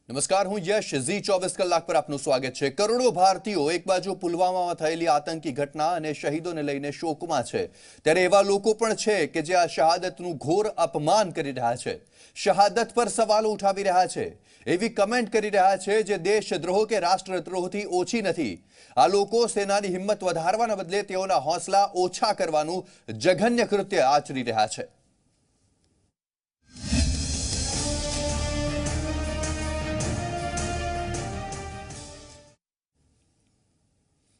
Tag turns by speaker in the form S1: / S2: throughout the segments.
S1: નમસ્કાર, હું યશ ઝી 24 કલાક પર આપનું સ્વાગત છે। કરોડો ભારતીયો એક બાજુ પુલવામામાં થયેલી આતંકી ઘટના અને શહીદોને લઈને શોકમાં છે, ત્યારે એવા લોકો પણ છે કે જે આ શહાદતનું ઘોર અપમાન કરી રહ્યા છે, શહાદત પર સવાલો ઉઠાવી રહ્યા છે, એવી કમેન્ટ કરી રહ્યા છે જે દેશદ્રોહ કે રાષ્ટ્રદ્રોહથી ઓછી નથી। આ લોકો સેનાની હિંમત વધારવાના બદલે તેઓના હોંસલા ઓછા કરવાનું જઘન્ય કૃત્ય આચરી રહ્યા છે।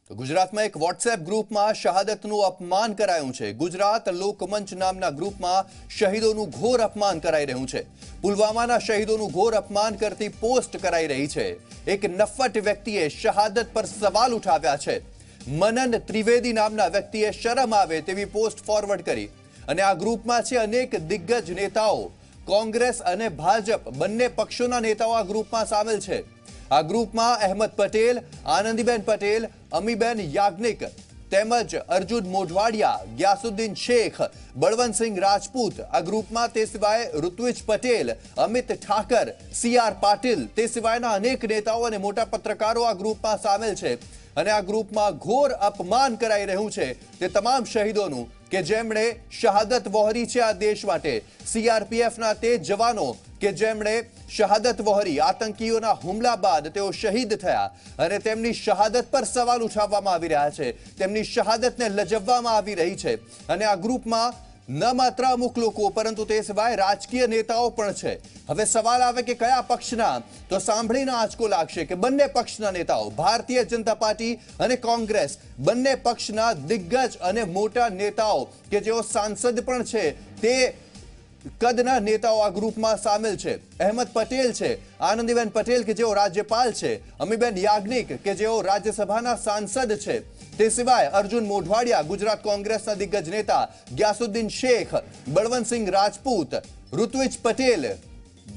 S1: ગુજરાતમાં એક વોટ્સએપ ગ્રુપમાં શહાદતનું અપમાન કરાયું છે। ગુજરાત લોકમંચ નામના ગ્રુપમાં શહીદોનું ઘોર અપમાન કરાઈ રહ્યું છે। પુલવામાના શહીદોનું ઘોર અપમાન કરતી પોસ્ટ કરાઈ રહી છે। એક નફ્ફટ વ્યક્તિએ શહાદત પર સવાલ ઉઠાવ્યા છે। મનન ત્રિવેદી નામના વ્યક્તિએ શરમ આવે તેવી પોસ્ટ ફોરવર્ડ કરી અને આ ગ્રુપમાં છે અનેક દિગ્ગજ નેતાઓ। કોંગ્રેસ અને ભાજપ બંને પક્ષોના નેતાઓ આ ગ્રુપમાં સામેલ છે। આ ગ્રુપમાં અહેમદ પટેલ, આનંદીબેન પટેલ, અમીબેન યાજ્ઞિક તેમજ અર્જુન મોઢવાડિયા, ગ્યાસુદ્દીન શેખ, બળવંતસિંહ રાજપૂત આ ગ્રુપમાં, તે સિવાય ઋત્વિજ પટેલ, અમિત ઠાકર, સી.આર. પાટીલ, તે સિવાયના અનેક નેતાઓ અને મોટા પત્રકારો આ ગ્રુપમાં સામેલ છે અને આ ગ્રુપમાં ઘોર અપમાન કરાઈ રહ્યું છે તે તમામ શહીદોનું કે જેમણે શહાદત વહોરી છે આ દેશ માટે। સીઆરપીએફના તે જવાનો કે જેમણે શહાદત વહોરી, આતંકીઓના હુમલા બાદ તેઓ શહીદ થયા અને તેમની શહાદત પર સવાલ ઉઠાવવામાં આવી રહ્યા છે, તેમની શહાદતને લજવવામાં આવી રહી છે અને આ ગ્રુપમાં ન માત્ર અમુક લોકો પરંતુ તે સિવાય રાજકીય નેતાઓ પણ છે। હવે સવાલ આવે કે કયા પક્ષના, તો સાંભળીને આંચકો લાગશે કે બંને પક્ષના નેતાઓ, ભારતીય જનતા પાર્ટી અને કોંગ્રેસ, બંને પક્ષના દિગ્ગજ અને મોટા નેતાઓ કે જેઓ સાંસદ પણ છે તે કદના નેતાઓ આ ગ્રુપમાં સામેલ છે। અહેમદ પટેલ છે, આનંદીબેન પટેલ કે જેઓ રાજ્યપાલ છે, અમીબેન યાજ્ઞિક કે જેઓ રાજ્યસભાના સાંસદ છે, તે સિવાય અર્જુન મોઢવાડિયા ગુજરાત કોંગ્રેસના દિગ્ગજ નેતા, ગ્યાસુદ્દીન શેખ, બળવંતસિંહ રાજપૂત, ઋત્વિજ પટેલ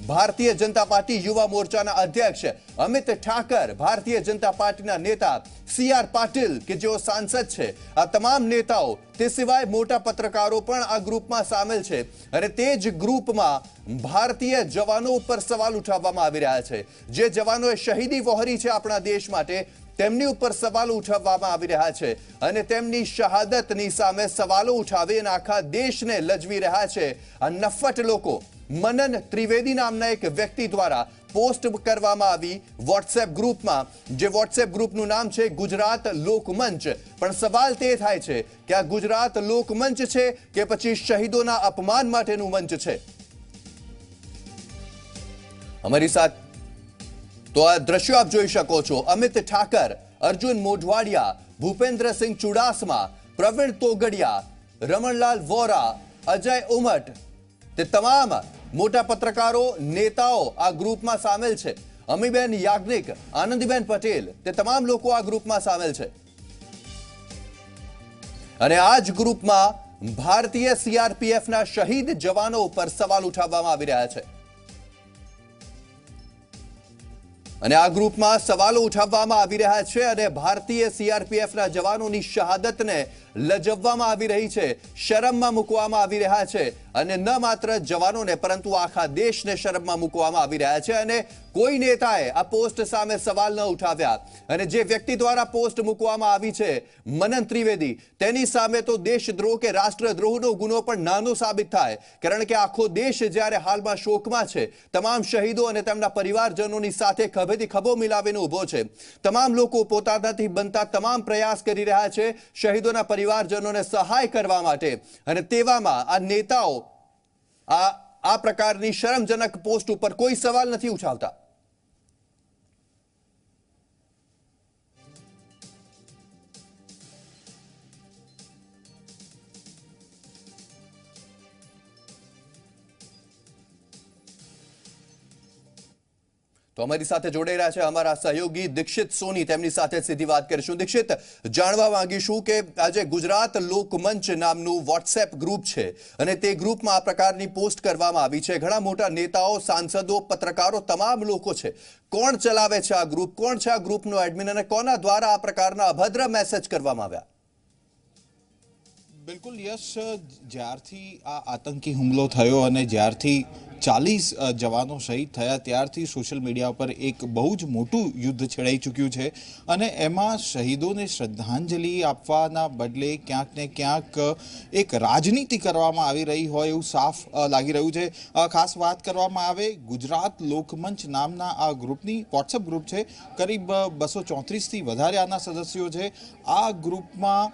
S1: ભારતીય જનતા પાર્ટી યુવા મોરચાના અધ્યક્ષ, અમિત ઠાકર ભારતીય જનતા પાર્ટીના નેતા, સી.આર. પાટીલ કે જેઓ સાંસદ છે, આ તમામ નેતાઓ, તે સિવાય મોટા પત્રકારો પણ આ ગ્રુપમાં સામેલ છે અને તે જ ગ્રુપમાં ભારતીય જવાનો ઉપર સવાલ ઉઠાવવામાં આવી રહ્યા છે। જે જવાનોએ શહીદી વહોરી છે આપણા દેશ માટે, તેમની ઉપર સવાલો ઉઠાવવામાં આવી રહ્યા છે અને તેમની શહાદતની સામે સવાલો ઉઠાવી અને આખા દેશને લજવી રહ્યા છે આ નફ્ફટ લોકો। મનન ત્રિવેદી નામના એક વ્યક્તિ દ્વારા પોસ્ટ કરવામાં આવી વોટ્સએપ ગ્રુપમાં, જે વોટ્સએપ ગ્રુપનું નામ છે ગુજરાત લોકમંચ। પણ સવાલ તે થાય છે કે આ ગુજરાત લોકમંચ છે કે પછી શહીદોના અપમાન માટેનું મંચ છે? અમારી સાથે તો આ દ્રશ્યો આપ જોઈ શકો છો। અમિત ઠાકર, અર્જુન મોઢવાડિયા, ભૂપેન્દ્રસિંહ ચુડાસમા, પ્રવીણ તોગડિયા, રમણલાલ વોરા, અજય ઉમટ, તે તમામ મોટા પત્રકારો, નેતાઓ આ ગ્રુપમાં સામેલ છે। અમીબેન યાજ્ઞિક, આનંદીબેન પટેલ, તે તમામ લોકો આ ગ્રુપમાં સામેલ છે અને આ જ ગ્રુપમાં ભારતીય સીઆરપીએફના શહીદ જવાનો ઉપર સવાલ ઉઠાવવામાં આવી રહ્યા છે અને આ ગ્રુપમાં સવાલો ઉઠાવવામાં આવી રહ્યા છે અને ભારતીય સીઆરપીએફના જવાનોની શહાદતને લજવવામાં આવી રહી છે, શરમમાં મૂકવામાં આવી રહ્યા છે અને ન માત્ર જવાનોને પરંતુ આખા દેશને શરમમાં મૂકવામાં આવી રહ્યા છે અને કોઈ નેતાએ આ પોસ્ટ સામે સવાલ ન ઉઠાવ્યા અને જે વ્યક્તિ દ્વારા પોસ્ટ મૂકવામાં આવી છે મનન ત્રિવેદી, તેની સામે તો દેશદ્રોહ કે રાષ્ટ્રદ્રોહનો ગુનો પણ નાનો સાબિત થાય, કારણ કે આખો દેશ જ્યારે હાલમાં શોકમાં છે, તમામ શહીદો અને તેમના પરિવારજનોની સાથે ખભેથી ખભો મિલાવીને ઊભો છે। તમામ લોકો પોતાનાથી બનતા તમામ પ્રયાસ કરી રહ્યા છે શહીદોના પરિવારજનોને સહાય કરવા માટે અને તેવામાં આ નેતાઓ આ પ્રકારની શરમજનક પોસ્ટ ઉપર કોઈ સવાલ નથી ઉઠાવતા। તો અમારી સાથે જોડાઈ રહ્યા છે અમારા સહયોગી દીક્ષિત સોની, તેમની સાથે સીધી વાત કરીશું। દીક્ષિત, જાણવા માંગીશું કે આજે ગુજરાત લોકમંચ નામનું વોટ્સએપ ગ્રુપ છે અને તે ગ્રુપમાં આ પ્રકારની પોસ્ટ કરવામાં આવી છે, ઘણા મોટા નેતાઓ, સાંસદો, પત્રકારો, તમામ લોકો છે, કોણ ચલાવે છે આ ગ્રુપ, કોણ છે આ ગ્રુપનો એડમિન અને કોના દ્વારા આ પ્રકારના અભદ્ર મેસેજ કરવામાં આવ્યા?
S2: બિલકુલ યશ, જ્યારથી આ આતંકી હુમલો થયો અને જ્યારથી 40 જવાનો શહીદ થયા ત્યારથી સોશિયલ મીડિયા પર એક બહુ જ મોટું યુદ્ધ છેડાઈ ચૂક્યું છે અને એમાં શહીદોને શ્રદ્ધાંજલિ આપવાના બદલે ક્યાંક ને ક્યાંક એક રાજનીતિ કરવામાં આવી રહી હોય એવું સાફ લાગી રહ્યું છે. ખાસ વાત કરવામાં આવે ગુજરાત લોકમંચ નામના આ ગ્રુપની, વોટ્સઅપ ગ્રુપ છે, કરીબ 234થી વધારે આના સદસ્યો છે. આ ગ્રુપમાં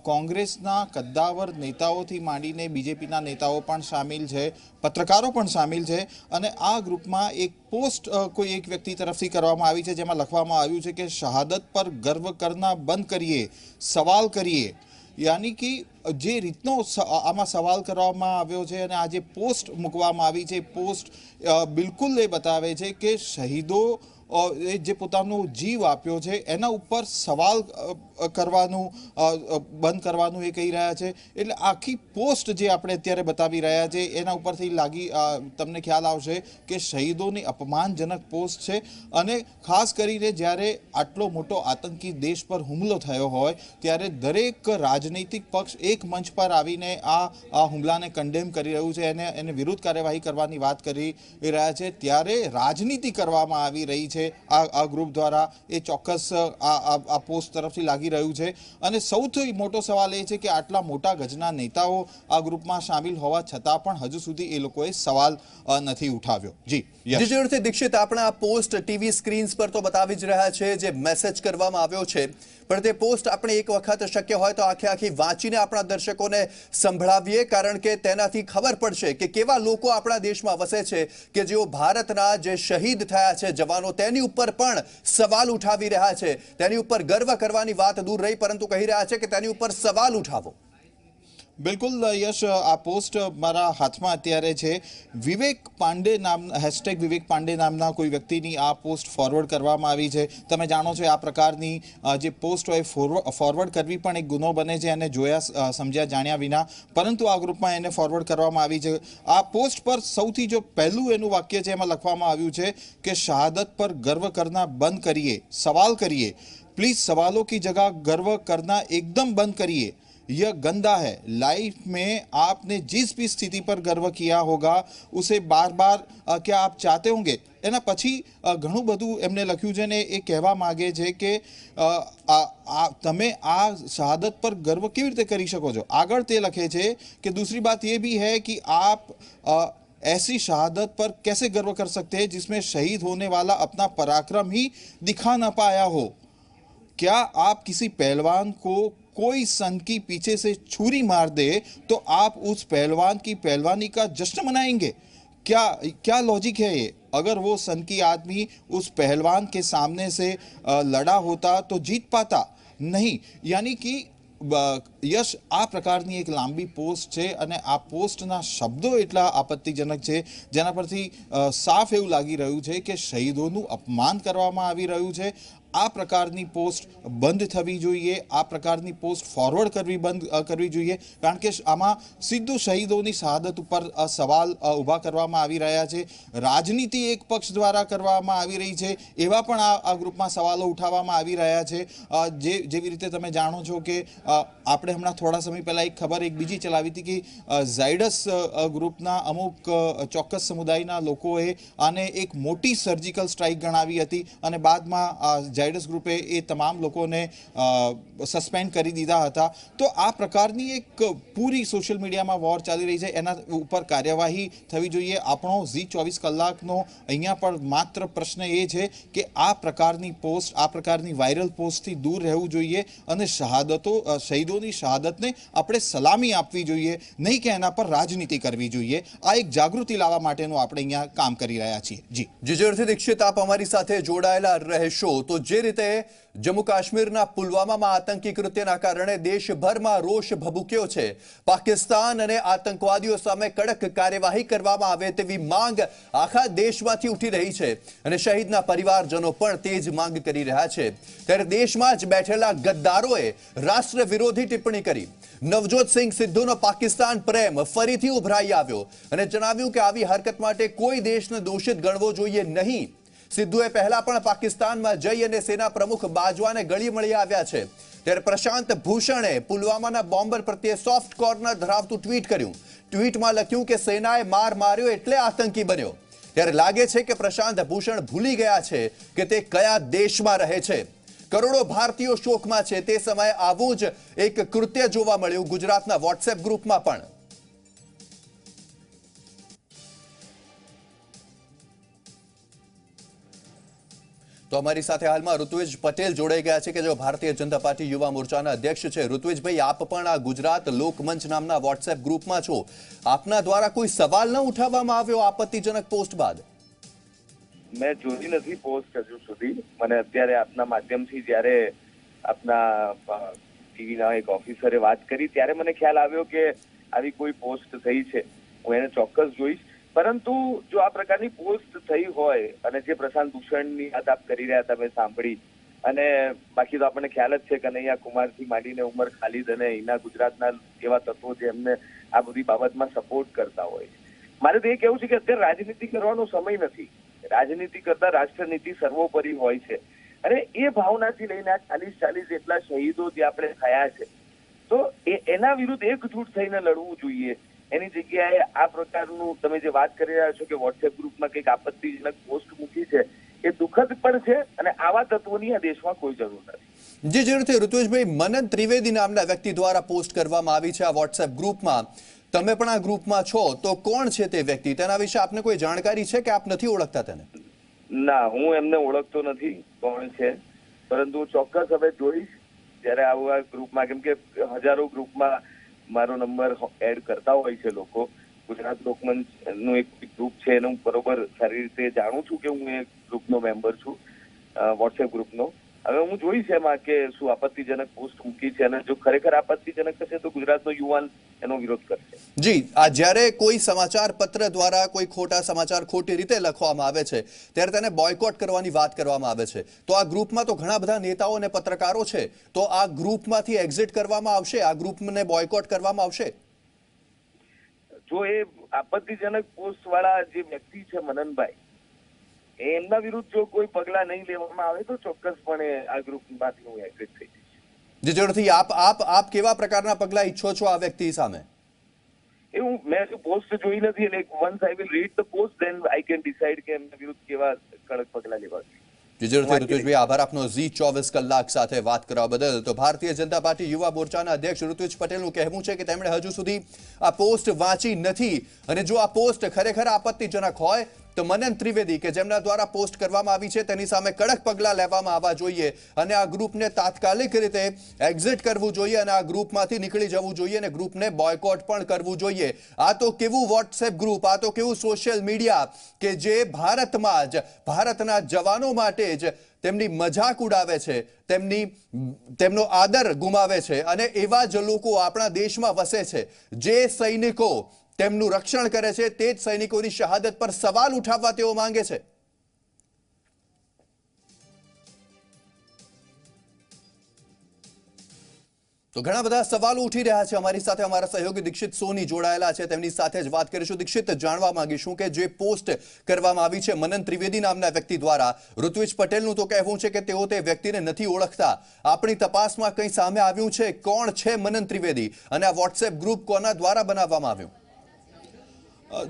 S2: કોંગ્રેસના કદ્દાવર નેતાઓથી માંડીને બીજેપીના નેતાઓ પણ સામેલ છે, પત્રકારો પણ સામેલ છે અને આ ગ્રુપમાં એક પોસ્ટ કોઈ એક વ્યક્તિ તરફથી કરવામાં આવી છે જેમાં લખવામાં આવ્યું છે કે શહાદત પર ગર્વ કરના બંધ કરીએ, સવાલ કરીએ. યાની કે જે રીતનો આમાં સવાલ કરવામાં આવ્યો છે અને આ જે પોસ્ટ મૂકવામાં આવી છે, પોસ્ટ બિલકુલ એ બતાવે છે કે શહીદો જે પોતાનો જીવ આપ્યો છે એના ઉપર સવાલ કરવાનું બંધ કરવાનું એ કહી રહ્યા છે. એટલે આખી પોસ્ટ જે આપણે અત્યારે બતાવી રહ્યા છે એના ઉપરથી તમને ખ્યાલ આવશે કે શહીદોની અપમાનજનક પોસ્ટ છે અને ખાસ કરીને જ્યારે આટલો મોટો આતંકી દેશ પર હુમલો થયો હોય ત્યારે દરેક રાજનૈતિક પક્ષ એક મંચ પર આવીને આ હુમલાને કન્ડેમ કરી રહ્યું છે, એને વિરુદ્ધ કાર્યવાહી કરવાની વાત કરી રહ્યા છે. ત્યારે રાજનીતિ કરવામાં આવી રહી છે આ ગ્રુપ દ્વારા, એ ચોક્કસ આ પોસ્ટ તરફથી લાગી રહ્યું છે. અને સૌથી મોટો સવાલ એ છે કે આટલા મોટા ગજના નેતાઓ આ ગ્રુપમાં સામેલ હોવા છતાં પણ હજુ સુધી એ લોકોએ સવાલ નથી ઉઠાવ્યો. જી
S1: જરૂરથી દીક્ષિત, આપણા આ પોસ્ટ ટીવી સ્ક્રીન્સ પર તો બતાવી જ રહ્યા છે જે મેસેજ કરવામાં આવ્યો છે, પણ તે પોસ્ટ આપણે એક વખત શક્ય હોય તો આખી વાંચીને આપણા દર્શકોને સંભળાવીએ, કારણ કે તેનાથી ખબર પડશે કે કેવા લોકો આપણા દેશમાં વસે છે કે જેઓ ભારતના જે શહીદ થયા છે જવાનો તેની ઉપર પણ સવાલ ઉઠાવી રહ્યા છે. તેની ઉપર ગર્વ કરવાની વાત દૂર રહી, પરંતુ કહી રહ્યા છે કે તેની ઉપર સવાલ ઉઠાવો.
S2: બિલકુલ યશ, આ પોસ્ટ મારા હાથમાં અત્યારે છે. વિવેક પાંડે #વિવેક પાંડે નામના કોઈ વ્યક્તિની આ પોસ્ટ ફોરવર્ડ કરવામાં આવી છે. તમે જાણો છો આ પ્રકારની જે પોસ્ટ હોય ફોરવર્ડ કરવી પણ એક ગુનો બને છે અને જોયા સમજ્યા જાણ્યા વિના, પરંતુ આ ગ્રુપમાં એને ફોરવર્ડ કરવામાં આવી છે. આ પોસ્ટ પર સૌથી જો પહેલું એનું વાક્ય છે એમાં લખવામાં આવ્યું છે કે શહાદત પર ગર્વ કરના બંધ કરીએ, સવાલ કરીએ, प्लीज सवालों की जगह गर्व करना एकदम बंद करिए, यह गंदा है. लाइफ में आपने जिस भी स्थिति पर गर्व किया होगा उसे बार बार क्या आप चाहते होंगे. એના પછી ઘણું બધું એમને લખ્યું છે ને એ કહેવા માગે છે કે તમે આ શહાદત પર ગર્વ કેવી રીતે કરી શકો છો. આગળ તે લખે છે કે दूसरी बात ये भी है कि आप ऐसी शहादत पर कैसे गर्व कर सकते हैं जिसमें शहीद होने वाला अपना पराक्रम ही दिखा ना पाया हो. क्या आप किसी पहलवान को कोई सन की पीछे से छुरी मार दे तो आप उस पहलवान की पहलवानी का जश्न मनाएंगे. क्या लॉजिक है ये. अगर वो सन की आदमी उस पहलवान के सामने से लड़ा होता तो जीत पाता नहीं. यानी कि યશ, આ પ્રકારની એક લાંબી પોસ્ટ છે અને આ પોસ્ટના શબ્દો એટલા આપત્તિજનક છે જેના પરથી સાફ એવું લાગી રહ્યું છે કે શહીદોનું અપમાન કરવામાં આવી રહ્યું છે. આ પ્રકારની પોસ્ટ બંધ થવી જોઈએ, આ પ્રકારની પોસ્ટ ફોરવર્ડ કરવી જોઈએ, કારણ કે આમાં સીધું શહીદોની શહાદત ઉપર સવાલ ઊભા કરવામાં આવી રહ્યા છે. રાજનીતિ એક પક્ષ દ્વારા કરવામાં આવી રહી છે એવા પણ આ ગ્રુપમાં સવાલો ઉઠાવવામાં આવી રહ્યા છે. જેવી રીતે તમે જાણો છો કે આપણે હમણાં થોડા સમય પહેલાં એક ખબર એક બીજી ચલાવી હતી કે ઝાયડસ ગ્રુપના અમુક ચોક્કસ સમુદાયના લોકોએ આને એક મોટી સર્જિકલ સ્ટ્રાઇક ગણાવી હતી અને બાદમાં ઝાયડસ ગ્રુપે એ તમામ લોકોને સસ્પેન્ડ કરી દીધા હતા. તો આ પ્રકારની એક પૂરી સોશિયલ મીડિયામાં વોર ચાલી રહી છે, એના ઉપર કાર્યવાહી થવી જોઈએ. આપણો ઝી 24 કલાકનો અહીંયા પણ માત્ર પ્રશ્ન એ છે કે આ પ્રકારની પોસ્ટ, આ પ્રકારની વાયરલ પોસ્ટથી દૂર રહેવું જોઈએ અને શહીદોની શહાદતને આપણે સલામી આપવી જોઈએ, નહીં કે એના પર રાજનીતિ કરવી જોઈએ. આ એક જાગૃતિ લાવવા માટેનું આપણે અહીંયા કામ કરી રહ્યા છીએ. જી
S1: જીજરથી દીક્ષિત, આપ અમારી સાથે જોડાયેલા રહેશો. તો જે રીતે જમ્મુ કાશ્મીરના પુલવામામાં આતંકી કૃત્યના કારણે દેશભરમાં રોષ ભભૂક્યો છે, પાકિસ્તાન અને આતંકવાદીઓ સામે કડક કાર્યવાહી કરવામાં આવે તેવી માંગ આખા દેશમાંથી ઉઠી રહી છે અને શહીદના પરિવારજનો પણ તે જ માંગ કરી રહ્યા છે. ત્યારે દેશમાં જ બેઠેલા ગદ્દારોએ રાષ્ટ્ર વિરોધી ટિપ્પણી કરી. નવજોત સિંહ સિદ્ધુનો પાકિસ્તાન પ્રેમ ફરીથી ઉભરાઈ આવ્યો અને જણાવ્યું કે આવી હરકત માટે કોઈ દેશને દોષિત ગણવો જોઈએ નહીં. સિદ્ધુએ પહેલા પણ પાકિસ્તાનમાં જઈ અને સેના પ્રમુખ બાજવાને ગળી મળી આવ્યા છે. ત્યારે પ્રશાંત ભૂષણે પુલવામાના બોમ્બર પ્રત્યે સોફ્ટ કોર્નર ધરાવતું ટ્વીટ કર્યું. ટ્વીટમાં લખ્યું કે સેનાએ માર માર્યો એટલે આતંકી બન્યો. ત્યારે લાગે છે કે પ્રશાંત ભૂષણ ભૂલી ગયા છે કે તે કયા દેશમાં રહે છે. કરોડો ભારતીયો શોકમાં છે. તે સમયે આવું જ એક કૃત્ય જોવા મળ્યું ગુજરાતના વોટ્સએપ ગ્રુપમાં પણ. તો અમારી સાથે હાલમાં ઋત્વિજ પટેલ જોડાઈ ગયા છે કે જેઓ ભારતીય જનતા પાર્ટી યુવા મોરચાના અધ્યક્ષ છે. ઋત્વિજભાઈ, આપ પણ આ ગુજરાત લોકમંચ નામના વોટ્સએપ ગ્રુપમાં છો. આપના દ્વારા કોઈ સવાલ ન ઉઠાવવામાં આવ્યો આપત્તિજનક પોસ્ટ બાદ?
S3: મેં જોઈ નથી પોસ્ટ હજુ સુધી. મને અત્યારે આપના માધ્યમથી જ્યારે આપના ટીવીના એક ઓફિસરે વાત કરી ત્યારે મને ખ્યાલ આવ્યો કે આવી કોઈ પોસ્ટ થઈ છે. હું એને ચોક્કસ જોઈશ. પરંતુ જો આ પ્રકારની પોસ્ટ થઈ હોય અને જે પ્રશાંત ભૂષણની વાત આપ કરી રહ્યા હતા મેં સાંભળી, અને બાકી તો આપણને ખ્યાલ જ છે કે કનૈયા કુમારથી માંડીને ઉમર ખાલિદ અને અહીંના ગુજરાતના એવા તત્વો જે એમને આ બધી બાબતમાં સપોર્ટ કરતા હોય. મારે તો એ કહેવું છે કે અત્યારે રાજનીતિ કરવાનો સમય નથી. રાજનીતિ કરતા રાષ્ટ્રનીતિ સર્વોપરી હોય છે. અને એ ભાવનાથી લઈને આ 40 જેટલા શહીદો જે આપણે થયા છે, તો એના વિરુદ્ધ એકજૂટ થઈને લડવું જોઈએ. એની જગ્યાએ આ પ્રકારનું તમે જે વાત કરી રહ્યા છો કે વોટ્સએપ ગ્રુપમાં કંઈક આપત્તિજનક પોસ્ટ મૂકી છે, એ દુઃખદ પણ છે અને આવા તત્વોની આ દેશમાં કોઈ જરૂર નથી.
S1: જે રીતે ઋત્વિજભાઈ, મનન ત્રિવેદી નામના વ્યક્તિ દ્વારા પોસ્ટ કરવામાં આવી છે આ વોટ્સએપ ગ્રુપમાં. તમે પણ આ ગ્રુપમાં છો, તો કોણ છે તે વ્યક્તિ? તેના વિશે આપને કોઈ જાણકારી છે કે આપ નથી ઓળખતા તેને?
S3: ના, હું એમને ઓળખતો નથી કોણ છે, પરંતુ ચોક્કસ હવે જોઈશ જયારે આવું આ ગ્રુપમાં, કેમ કે હજારો ગ્રુપમાં મારો નંબર એડ કરતા હોય છે લોકો. ગુજરાત લોકમંચ નું એક ગ્રુપ છે એનું બરોબર સારી રીતે જાણું છું કે હું એ ગ્રુપનો મેમ્બર છું, વોટ્સએપ ગ્રુપનો. હવે હું જોઈશ એમાં કે શું આપત્તિજનક પોસ્ટ મૂકી છે, અને જો ખરેખર આપત્તિજનક હશે તો ગુજરાતનો યુવાન એનો વિરોધ કરશે.
S1: જી, આ જ્યારે કોઈ સમાચાર પત્ર દ્વારા કોઈ ખોટા સમાચાર ખોટી રીતે લખવામાં આવે છે ત્યારે તેને બોયકોટ કરવાની વાત કરવામાં આવે છે. તો આ ગ્રુપમાં તો ઘણા બધા નેતાઓ અને પત્રકારો છે, તો આ ગ્રુપમાંથી એક્ઝિટ કરવામાં આવશે? આ ગ્રુપને બોયકોટ કરવામાં આવશે?
S3: જો એ આપત્તિજનક પોસ્ટ વાળા જે વ્યક્તિ છે મનનભાઈ, એમના વિરુદ્ધ જો કોઈ પગલા નહીં લેવામાં આવે તો ચોક્કસપણે આ ગ્રુપમાંથી હું એક્ઝિટ થઈ જઈશ.
S1: જે જરૂરથી આપ કેવા પ્રકારના પગલા ઈચ્છો છો આ વ્યક્તિ સામે?
S3: એવું મેં પોસ્ટ જોઈ નથી, એટલે once I will read the post than I can decide કે એમના વિરુદ્ધ કેવા કડક પગલા લેવા જોઈએ.
S1: જે જરૂરથી ઋત્વિજભાઈ, આભાર આપનો ઝી 24 કલાક સાથે વાત કરવા બદલ. તો ભારતીય જનતા પાર્ટી યુવા મોરચાના અધ્યક્ષ ઋત્વિજ પટેલનું કહેવું છે કે તેમણે હજુ સુધી આ પોસ્ટ વાંચી નથી, અને જો આ પોસ્ટ ખરેખર આપત્તિજનક હોય તો મનન ત્રિવેદી કે જેમના દ્વારા પોસ્ટ કરવામાં આવી છે તેની સામે કડક પગલાં લેવામાં આવવા જોઈએ, અને આ ગ્રુપને તાત્કાલિક રીતે એક્ઝિટ કરવું જોઈએ, અને આ ગ્રુપમાંથી નીકળી જવું જોઈએ, અને ગ્રુપને બોયકોટ પણ કરવું જોઈએ. આ તો કેવું વોટ્સએપ ગ્રુપ, આ તો કેવું સોશિયલ મીડિયા કે જે ભારતમાં જ ભારતના જવાનો માટે જ તેમની મજાક ઉડાવે છે, તેમનો આદર ગુમાવે છે, અને એવા જ લોકો આપણા દેશમાં વસે છે જે સૈનિકો તેમનું રક્ષણ કરે છે, તે જ સૈનિકોની શહાદત પર સવાલ ઉઠાવવા તેઓ માંગે છે. તો ઘણા બધા સવાલો ઉઠી રહ્યા છે. અમારી સાથે અમારા સહયોગી દીક્ષિત સોની જોડાયેલા છે, તેમની સાથે જ વાત કરીશું. દીક્ષિત, જાણવા માંગીશું કે જે પોસ્ટ કરવામાં આવી છે મનન ત્રિવેદી નામના વ્યક્તિ દ્વારા, ઋત્વિજ પટેલનું તો કહેવું છે કે તેઓ તે વ્યક્તિને નથી ઓળખતા. આપણી તપાસમાં કંઈ સામે આવ્યું છે? કોણ છે મનન ત્રિવેદી, અને આ વોટ્સએપ ગ્રુપ કોના દ્વારા બનાવવામાં આવ્યું?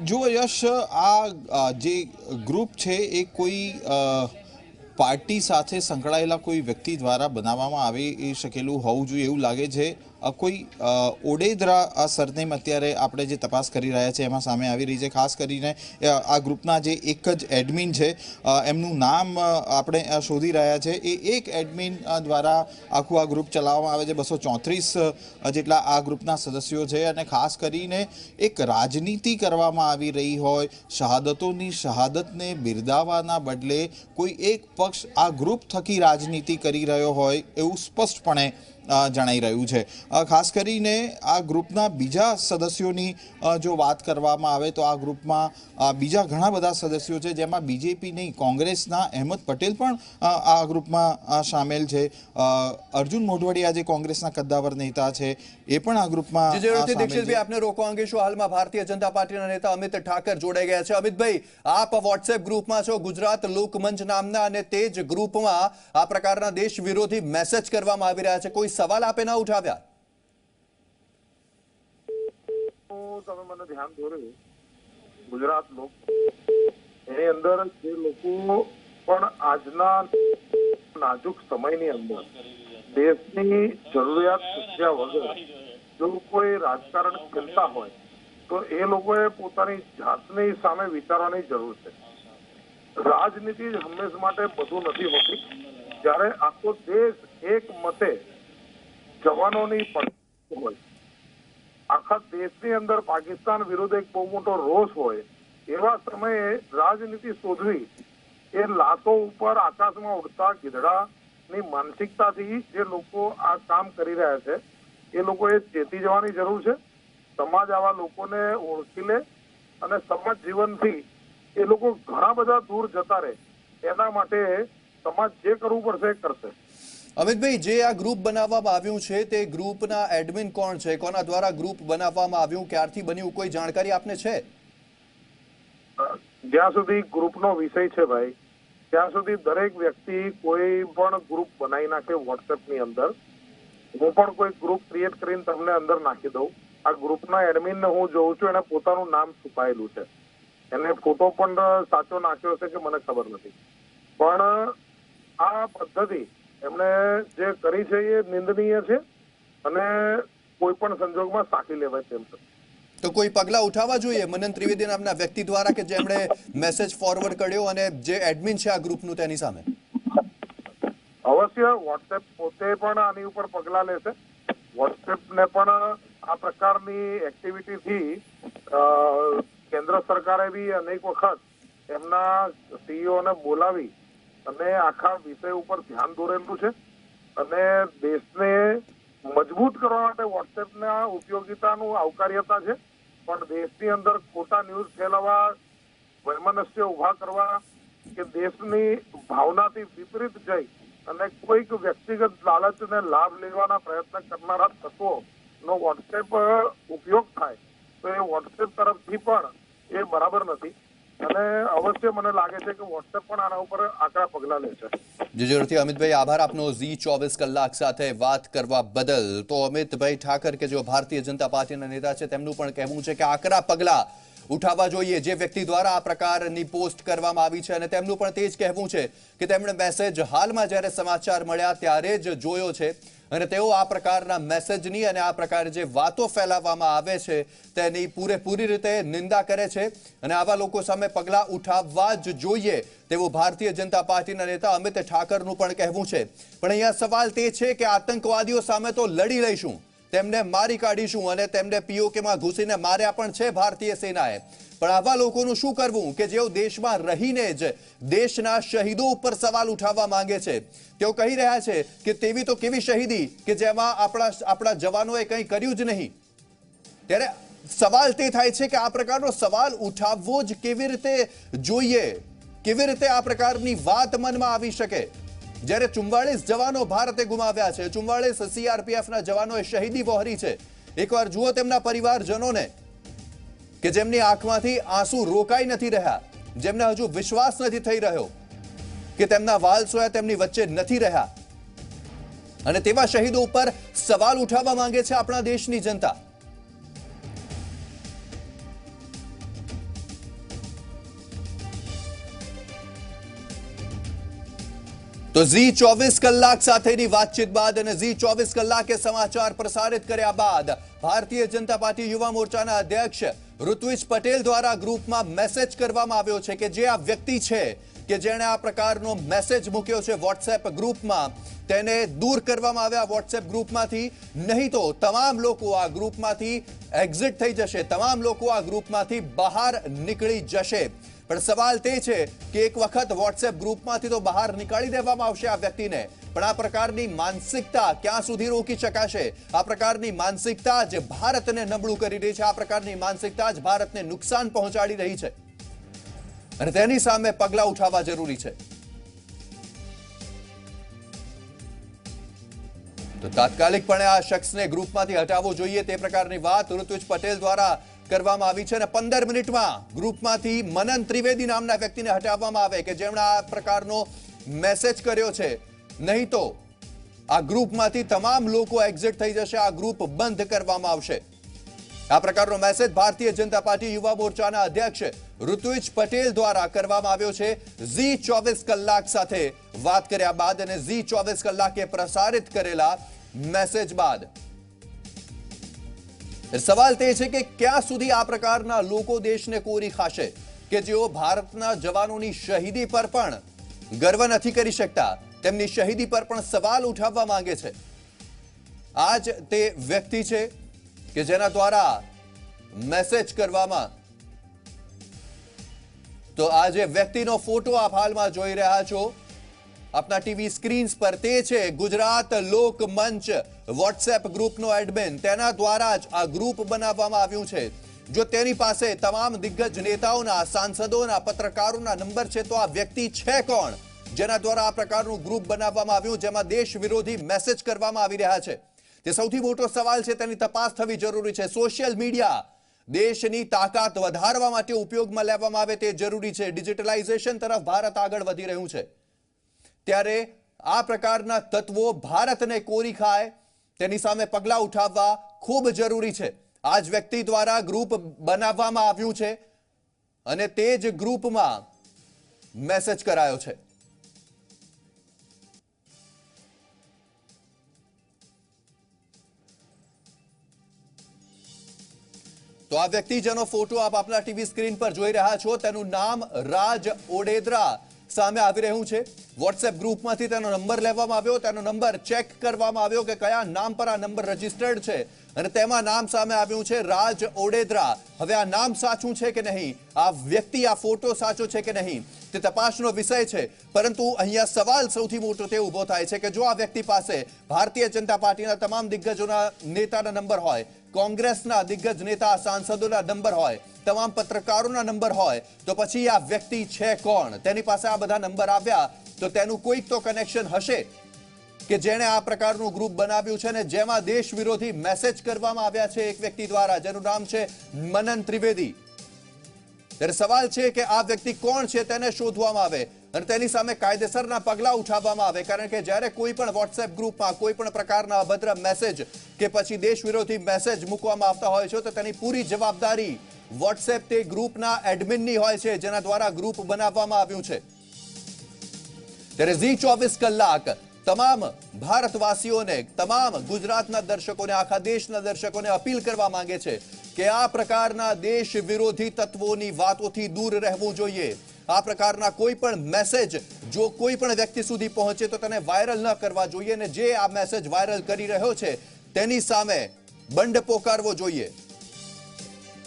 S2: જુઓ યશ, આ જે ગ્રુપ છે એ કોઈ પાર્ટી સાથે સંકળાયેલા કોઈ વ્યક્તિ દ્વારા બનાવવામાં આવી શકેલું હોવું જોઈએ એવું લાગે છે. કોઈ ઓડેદરા સરનેમ અત્યારે આપણે જે તપાસ કરી રહ્યા છે એમાં સામે આવી રહી છે. ખાસ કરીને આ ગ્રુપના જે એક જ એડમિન છે એમનું નામ આપણે શોધી રહ્યા છે. એ એક એડમિન દ્વારા આખું આ ગ્રુપ ચલાવવામાં આવે છે. 234 જેટલા આ ગ્રુપના સદસ્યો છે, અને ખાસ કરીને એક રાજનીતિ કરવામાં આવી રહી હોય, શહાદતને બિરદાવવાના બદલે કોઈ એક પક્ષ આ ગ્રુપ થકી રાજનીતિ કરી રહ્યો હોય એવું સ્પષ્ટપણે જણાઈ રહ્યું છે. ખાસ કરીને આ ગ્રુપના બીજા સદસ્યોની જો વાત કરવામાં આવે તો આ ગ્રુપમાં બીજા ઘણા બધા સદસ્યો છે, જેમાં બીજેપી નહીં કોંગ્રેસના અહેમદ પટેલ પણ આ ગ્રુપમાં સામેલ છે. અર્જુન મોઢવાડિયા જે કોંગ્રેસના કદ્દાવર નેતા છે એ પણ આ ગ્રુપમાં
S1: દીક્ષિતભાઈ, આપને રોકવા અંગે શું? હાલમાં ભારતીય જનતા પાર્ટીના નેતા અમિત ઠાકર જોડાઈ ગયા છે. અમિતભાઈ, આપ વોટ્સએપ ગ્રુપમાં છો ગુજરાત લોકમંચ નામના, અને તે જ ગ્રુપમાં આ પ્રકારના દેશ વિરોધી મેસેજ કરવામાં આવી રહ્યા છે. કોઈ કોઈ સવાલ આપે ના ઉઠાવ્યા?
S4: તમે મને ધ્યાન દોર્યું ગુજરાત લોક એની અંદર જે લોકો પણ આજના નાજુક સમયની અંદર દેશની જરૂરિયાત પૂછ્યા વગર જો કોઈ રાજકારણ ખેલતા હોય તો એ લોકોએ પોતાની જાતની સામે વિચારવાની જરૂર છે. રાજનીતિ જ હંમેશ માટે બધું નથી હોતી. જ્યારે આખો દેશ એક મતે જવાનોની પડતી હોય, આખા દેશની અંદર પાકિસ્તાન વિરુદ્ધ એક બહુ મોટો રોષ હોય, એવા સમયે રાજનીતિ શોધવી એ લાતો ઉપર આકાશમાં ઉડતા ગીધડાની માનસિકતાથી જે લોકો આ કામ કરી રહ્યા છે એ લોકોએ ચેતી જવાની જરૂર છે. સમાજ આવા લોકોને ઓળખી લે અને સમાજ જીવનથી એ લોકો ઘણા બધા દૂર જતા રહે એના માટે સમાજ જે કરવું પડશે એ કરશે.
S1: અમિતભાઈ, જે આ ગ્રુપ બનાવવામાં આવ્યું છે તે ગ્રુપના એડમિન કોણ છે? કોના દ્વારા ગ્રુપ બનાવવામાં આવ્યું, ક્યારથી બન્યું, કોઈ જાણકારી આપને છે?
S4: જ્યાં સુધી ગ્રુપનો વિષય છે ભાઈ, ત્યાં સુધી દરેક વ્યક્તિ કોઈ પણ ગ્રુપ બનાવી નાખે વોટ્સએપની અંદર. હું પણ કોઈ ગ્રુપ ક્રિએટ કરીને તમને અંદર નાખી દઉં. આ ગ્રુપના એડમિનને હું જોઉં છું, એને પોતાનું નામ છુપાયેલું છે. એને ફોટો પણ સાચો નાખ્યો છે કે મને ખબર નથી, પણ આ પદ્ધતિ એમણે જે કરી છે એ નિંદનીય છે અને કોઈ પણ સંજોગમાં સાચી લેવાય તેમ છે.
S1: તો કોઈ પગલા ઉઠાવવા જોઈએ મનન ત્રિવેદી નામના વ્યક્તિ દ્વારા કે જેમણે મેસેજ ફોરવર્ડ કર્યો અને જે એડમિન છે આ ગ્રુપનું તેની સામે?
S4: અવશ્ય વોટ્સએપ પોતે પણ આની ઉપર પગલા લેશે. વોટ્સએપને પણ આ પ્રકારની એક્ટિવિટીથી કેન્દ્ર સરકારે બી અનેક વખત એમના સીઈઓને બોલાવી અને આખા વિષય ઉપર ધ્યાન દોરેલું છે અને દેશને મજબૂત કરવા માટે વોટ્સએપના ઉપયોગિતાનું આવકાર્યતા છે, પણ દેશની અંદર ખોટા ન્યૂઝ ફેલાવવા, વૈમનસ્ય ઉભા કરવા કે દેશની ભાવનાથી વિપરીત જઈ અને કોઈક વ્યક્તિગત લાલચને લાભ લેવાના પ્રયત્ન કરનારા તત્વોનો વોટ્સએપ ઉપયોગ થાય તો એ વોટ્સએપ તરફથી પણ એ બરાબર નથી અને અવશ્ય મને લાગે છે કે વોટ્સએપ પણ આના ઉપર આકરા પગલા લેશે.
S1: જરૂરથી અમિતભાઈ, આભાર આપનો ઝી 24 કલાક સાથે વાત કરવા બદલ. તો અમિતભાઈ ઠાકર કે જેઓ ભારતીય જનતા પાર્ટીના નેતા છે તેમનું પણ કહેવું છે કે આકરા પગલા ઉઠાવવા જોઈએ જે વ્યક્તિ દ્વારા આ પ્રકારની પોસ્ટ કરવામાં આવી છે અને તેમનું પણ તે જ કહેવું છે કે તેમણે મેસેજ હાલમાં જ્યારે સમાચાર મળ્યા ત્યારે જ જોયો છે અને તેઓ આ પ્રકારના મેસેજની અને આ પ્રકારે જે વાતો ફેલાવવામાં આવે છે તેની પૂરેપૂરી રીતે નિંદા કરે છે અને આવા લોકો સામે પગલાં ઉઠાવવા જ જોઈએ તેવું ભારતીય જનતા પાર્ટીના નેતા અમિત ઠાકરનું પણ કહેવું છે. પણ અહીંયા સવાલ તે છે કે આતંકવાદીઓ સામે તો લડી લઈશું, તેમને મારી કાઢીશું અને તેમને પીઓકેમાં ઘૂસીને માર્યા પણ છે ભારતીય સેનાએ. પણ આવા લોકોનું શું કરવું કે જેઓ દેશમાં રહીને જ દેશના શહીદો ઉપર સવાલ ઉઠાવવા માંગે છે? તેઓ કહી રહ્યા છે કે તેવી તો કેવી શહીદી કે જેમાં આપણા જવાનોએ કંઈ કર્યું જ નહીં. ત્યારે સવાલ તે થાય છે કે આ પ્રકારનો સવાલ ઉઠાવવો જ કેવી રીતે જોઈએ? કેવી રીતે આ પ્રકારની વાત મનમાં આવી શકે જ્યારે 44 જવાનો ભારતે ગુમાવ્યા છે, 44 સીઆરપીએફના જવાનોએ શહીદી વહોરી છે? એકવાર જુઓ તેમના પરિવારજનોને કે જેમની આંખમાંથી આંસુ રોકાઈ નથી રહ્યા, જેમને હજુ વિશ્વાસ નથી થઈ રહ્યો કે તેમના વાલસોયા તેમની વચ્ચે નથી રહ્યા અને તેવા શહીદો ઉપર સવાલ ઉઠાવવા માંગે છે આપણા દેશની જનતા. તો ઝી 24 કલાક સાથેની વાતચીત બાદ અને ઝી 24 કલાકે સમાચાર પ્રસારિત કર્યા બાદ ભારતીય જનતા પાર્ટી યુવા મોરચાના અધ્યક્ષ ઋત્વિજ પટેલ દ્વારા ગ્રુપમાં મેસેજ કરવામાં આવ્યો છે કે જે આ વ્યક્તિ છે કે જેણે આ પ્રકારનો મેસેજ મૂક્યો છે વોટ્સએપ ગ્રુપમાં તેને દૂર કરવામાં આવ્યા વોટ્સએપ ગ્રુપમાંથી, નહીં તો તમામ લોકો આ ગ્રુપમાંથી એક્ઝિટ થઈ જશે, તમામ લોકો આ ગ્રુપમાંથી બહાર નીકળી જશે. પણ સવાલ તે છે કે એક વખત વોટ્સએપ ગ્રુપમાંથી તો બહાર નીકાળી દેવામાં આવશે આ વ્યક્તિને, પણ આ પ્રકારની માનસિકતા ક્યાં સુધી રોકી શકાશે? આ પ્રકારની માનસિકતા જ ભારતને નબળું કરી રહી છે, આ પ્રકારની માનસિકતા જ ભારતને નુકસાન પહોંચાડી રહી છે અને તેની સામે પગલાં ઉઠાવવા જરૂરી છે. તો તાત્કાલિકપણે આ શખ્સને ગ્રુપમાંથી હટાવવો જોઈએ તે પ્રકારની વાત ઋત્વિજ પટેલ દ્વારા કરવામાં આવી છે અને 15 મિનિટમાં ગ્રુપમાંથી મનન ત્રિવેદી નામના વ્યક્તિને હટાવવામાં આવે કે જેમણે આ પ્રકારનો મેસેજ કર્યો છે, નહીં તો આ ગ્રુપમાંથી તમામ લોકો એક્ઝિટ થઈ જશે, આ ગ્રુપ બંધ કરવામાં આવશે। આ પ્રકારનો મેસેજ ભારતીય જનતા પાર્ટી યુવા મોરચાના અધ્યક્ષ ઋત્વિજ પટેલ દ્વારા કરવામાં આવ્યો છે ઝી 24 કલાક સાથે વાત કર્યા બાદ અને ઝી 24 કલાકે પ્રસારિત કરેલા મેસેજ બાદ। સવાલ તે છે કે ક્યાં સુધી આ પ્રકારના લોકો દેશને કોરી ખાશે કે જેઓ ભારતના જવાનોની શહીદી પર પણ ગર્વ નથી કરી શકતા, તેમની શહીદી પર પણ સવાલ ઉઠાવવા માંગે છે। આ જ તે વ્યક્તિ છે કે જેના દ્વારા મેસેજ કરવામાં, તો આ જે વ્યક્તિનો ફોટો આપ હાલમાં જોઈ રહ્યા છો આપના ટીવી સ્ક્રીન્સ પર, તે છે ગુજરાત લોકમંચ વોટ્સએપ ગ્રુપનો એડમિન। તેના દ્વારા જ આ ગ્રુપ બનાવવામાં આવ્યું છે। જો તેની પાસે તમામ દિગ્ગજ નેતાઓના, સાંસદોના, પત્રકારોના નંબર છે તો આ વ્યક્તિ છે કોણ જેના દ્વારા આ પ્રકારનું ગ્રુપ બનાવવામાં આવ્યું જેમાં દેશ વિરોધી મેસેજ કરવામાં આવી રહ્યા છે? તે સૌથી મોટો સવાલ છે, તેની તપાસ થવી જરૂરી છે। સોશિયલ મીડિયા દેશની તાકાત વધારવા માટે ઉપયોગમાં લેવામાં આવે તે જરૂરી છે। ડિજિટલાઇઝેશન તરફ ભારત આગળ વધી રહ્યું છે, ત્યારે આ પ્રકારના તત્વો ભારતને કોરી ખાય તેની સામે પગલાં ઉઠાવવા ખૂબ જરૂરી છે। આ જ વ્યક્તિ દ્વારા ગ્રુપ બનાવવામાં આવ્યું છે અને તે જ ગ્રુપમાં મેસેજ કરાયો છે। તો આ વ્યક્તિ જેનો ફોટો આપ આપના ટીવી સ્ક્રીન પર જોઈ રહ્યા છો તેનું નામ રાજ ઓડેદરા સામે આવી રહ્યું છે। વોટ્સએપ ગ્રુપમાંથી તેનો નંબર લેવામાં આવ્યો, તેનો નંબર ચેક કરવામાં આવ્યો કે કયા નામ પર આ નંબર રજીસ્ટર્ડ છે અને તેમાં નામ સામે આવ્યું છે રાજ ઓડેદરા। હવે આ નામ સાચું છે કે નહીં, આ વ્યક્તિ, આ ફોટો સાચો છે કે નહીં તે તપાસનો વિષય છે, પરંતુ અહીંયા સવાલ સૌથી મોટો તે ઊભો થાય છે કે જો આ વ્યક્તિ પાસે ભારતીય જનતા પાર્ટીના તમામ દિગ્ગજોના નેતાના નંબર હોય, કોંગ્રેસના દિગ્ગજ નેતા સાંસદોના નંબર હોય, તમામ પત્રકારોના નંબર હોય, તો પછી આ વ્યક્તિ છે કોણ? તેની પાસે આ બધા નંબર આવ્યા તો તેનું કોઈક તો કનેક્શન હશે કે જેણે આ પ્રકારનું ગ્રુપ બનાવ્યું છે ને જેમાં દેશ વિરોધી મેસેજ કરવામાં આવ્યા છે એક વ્યક્તિ દ્વારા જેનું નામ છે મનન ત્રિવેદી। ત્યારે સવાલ છે કે આ વ્યક્તિ કોણ છે તેને શોધવામાં આવે અને તેની સામે કાયદેસરના પગલાં ઉઠાવવામાં આવે, કારણ કે જ્યારે કોઈ પણ વોટ્સએપ ગ્રુપમાં કોઈ પણ પ્રકારના અભદ્ર મેસેજ કે પછી દેશ વિરોધી મેસેજ મૂકવામાં આવતા હોય છે તો તેની પૂરી જવાબદારી વોટ્સએપ તે ગ્રુપના એડમિનની હોય છે જેના દ્વારા ગ્રુપ બનાવવામાં આવ્યું છે। ત્યારે ઝી 24 કલાક તમામ ભારતવાસીઓને, તમામ ગુજરાતના દર્શકોને, આખા દેશના દર્શકોને અપીલ કરવા માંગે છે કે આ પ્રકારના દેશ વિરોધી તત્વોની વાતોથી દૂર રહેવું જોઈએ। આ પ્રકારના કોઈ પણ મેસેજ જો કોઈ પણ વ્યક્તિ સુધી પહોંચે તો તેને વાયરલ ન કરવા જોઈએ અને જે આ મેસેજ વાયરલ કરી રહ્યો છે તેની સામે બંધ પોકારવો જોઈએ,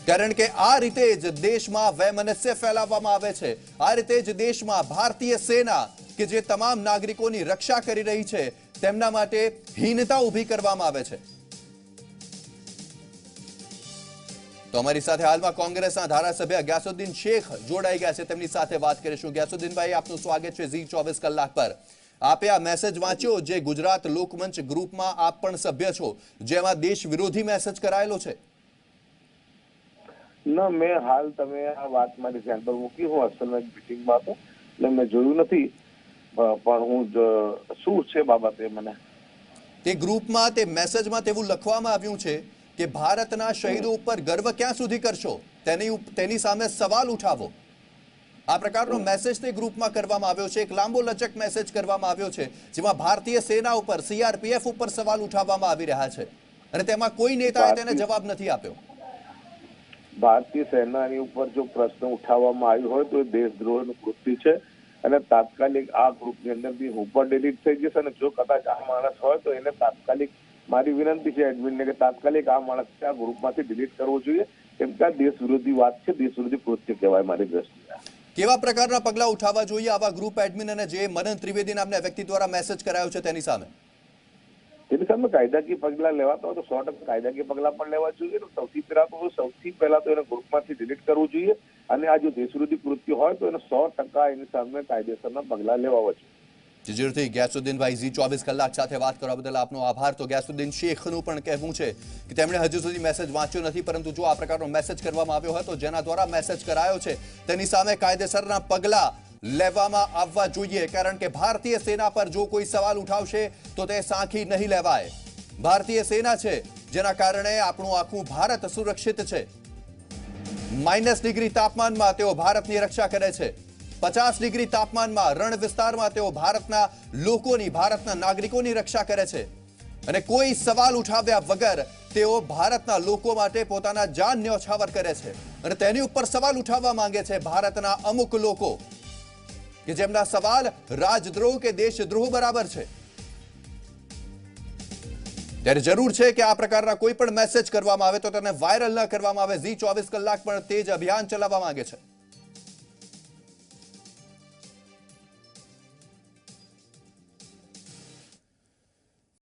S1: કારણ કે આ રીતે જ દેશમાં વૈમનસ્ય ફેલાવવામાં આવે છે। આ રીતે જ દેશમાં ભારતીય સેના કે જે તમામ નાગરિકોની રક્ષા કરી રહી છે તેમના માટે હીનતા ઊભી કરવામાં આવે છે। તો અમારી સાથે હાલમાં કોંગ્રેસના ધારાસભ્ય ગ્યાસુદ્દીન શેખ જોડાઈ ગયા છે, તેમની સાથે વાત કરીશું। ગ્યાસુદ્દીનભાઈ, આપનું સ્વાગત છે ઝી 24 કલાક પર। આપે આ મેસેજ વાંચ્યો જે ગુજરાત લોકમંચ ગ્રુપમાં આપ પણ સભ્ય છો, જેમાં દેશ વિરોધી મેસેજ કરાયેલો છે?
S4: ના, મેં હાલ તમે આ વાત મારી ધ્યાન પર મૂકી, હું અસલમાં એક મિટિંગમાં હતો એટલે મેં જોયું નથી, પણ હું શું છે બાબતે મને
S1: તે ગ્રુપમાં, તે મેસેજમાં તેવું લખવામાં આવ્યું છે કે ભારતના શહીદો ઉપર ગર્વ ક્યાં સુધી કરશો, તેની સામે સવાલ ઉઠાવો। આ પ્રકારનો મેસેજ તે ગ્રુપમાં કરવામાં આવ્યો છે, એક લાંબો લચક મેસેજ કરવામાં આવ્યો છે જેમાં ભારતીય સેના ઉપર, CRPF ઉપર સવાલ ઉઠાવવામાં આવી રહ્યા છે અને તેમાં કોઈ નેતાએ તેને જવાબ નથી આપ્યો।
S4: ભારતીય સેનાની ઉપર જો પ્રશ્ન ઉઠાવવામાં આવ્યો હોય તો એ દેશદ્રોહનું કૃત્ય છે અને તાત્કાલિક આ ગ્રુપની અંદરથી હું પણ ડિલીટ થઈ જશે અને જો કદાચ આ માણસ હોય તો એને તાત્કાલિક, મારી વિનંતી છે એડમિનને કે તાત્કાલિક આ માણસને આ ગ્રુપમાંથી ડિલીટ કરવો જોઈએ, કેમ કે આ દેશ વિરોધી વાત છે, દેશ વિરોધી કૃત્ય કહેવાય મારી દ્રષ્ટિએ।
S1: કેવા પ્રકારના પગલાં ઉઠાવવા જોઈએ આવા ગ્રુપ એડમિન અને જે મનન ત્રિવેદી નામના વ્યક્તિ દ્વારા મેસેજ કરાયો છે તેની સામે?
S4: તેની સામે કાયદાકીય પગલાં લેવાતા હોય તો 100% કાયદાકીય પગલાં પણ લેવા જોઈએ। સૌથી પહેલા તો એને ગ્રુપમાંથી ડિલીટ કરવું જોઈએ અને આ જો દેશ વિરોધી કૃત્ય હોય તો એને 100% એની સામે કાયદેસરના પગલાં લેવા જોઈએ।
S1: જરૂરથી ગ્યાસુદ્દીનભાઈ, ઝી 24 કલાક સાથે વાત કરવા બદલ આપનો આભાર। તો ગ્યાસુદ્દીન શેખનું પણ કહેવું છે કે તેમણે હજુ સુધી મેસેજ વાંચ્યો નથી, પરંતુ જો આ પ્રકારનો મેસેજ કરવામાં આવ્યો હોય તો જેના દ્વારા મેસેજ કરાયો છે તેની સામે કાયદેસરના પગલાં લેવામાં આવવા જોઈએ, કારણ કે ભારતીય સેના પર જો કોઈ સવાલ ઉઠાવશે તો તે સાંખી નહીં લેવાય. ભારતીય સેના છે જેના કારણે આપણું આખું ભારત સુરક્ષિત છે. -ડિગ્રી તાપમાનમાં તેઓ ભારતની રક્ષા કરે છે. 50 ડિગ્રી તાપમાનમાં રણ વિસ્તારમાં તેઓ ભારતના લોકોની, ભારતના નાગરિકોની રક્ષા કરે છે. અને કોઈ સવાલ ઉઠાવ્યા વગર તેઓ ભારતના લોકો માટે પોતાના જાન ન્યોછાવર કરે છે. અને તેની ઉપર સવાલ ઉઠાવવા માંગે છે ભારતના અમુક લોકો કે જેમના સવાલ રાજદ્રોહ કે દેશદ્રોહ બરાબર છે. ત્યારે જરૂર છે કે આ પ્રકારના કોઈ પણ મેસેજ કરવામાં આવે તો તેને વાયરલ ન કરવામાં આવે. ઝી 24 કલાક પણ તે જ અભિયાન ચલાવવા માંગે છે.